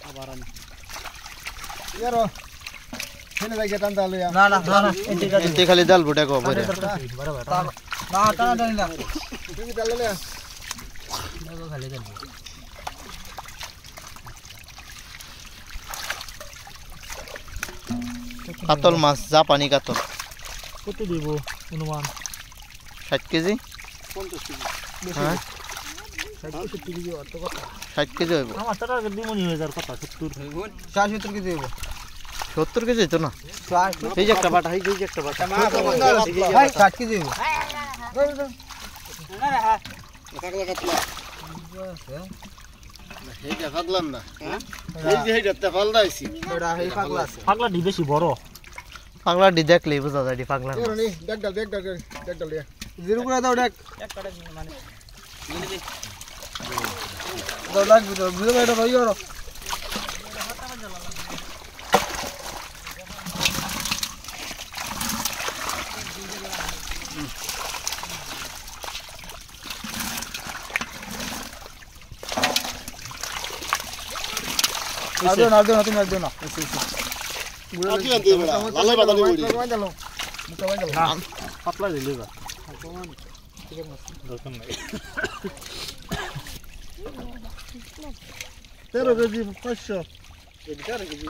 আবার আমি ইয়ারো ফেলে যাই গেটান দালে না না না এতে খালি ডাল বুটা কো বরে না টানা টানি না তুমি দালে লে খালি দেন কাতল মাছ জাপানি কাতল কত দিব অনুমান 60 কেজি 50 কেজি হ্যাঁ 60 কেজি অত কথা 60 কেজি হইব আমার টাকা দিমনি হয়ে যার কথা 70 70 কেজি হইব 70 কেজি তো না এই যে একটা বাটা এই যে একটা বাটা ভাই 60 কেজি হইব পাগলা কাতলা এই যে পাগলাম না এই যে এইটা পাল্টাইছি ওটা এই পাগলা আছে পাগলা ডি বেশি বড় পাগলা ডি দেখলেই বুঝা যায় ডি পাগলা এর নি দেখ ডাল দিয়া জিরো করে দাও দেখ একটা মানে দাও লাগবে তো বুঝো এটা ভাই করো আর দিও না তুমি আর দিও না কি আনতে বড়া লালে বাদালি বড়ি পাতলা দিলে বা দরকার নাই 13 কেজি 500 এই 4 কেজি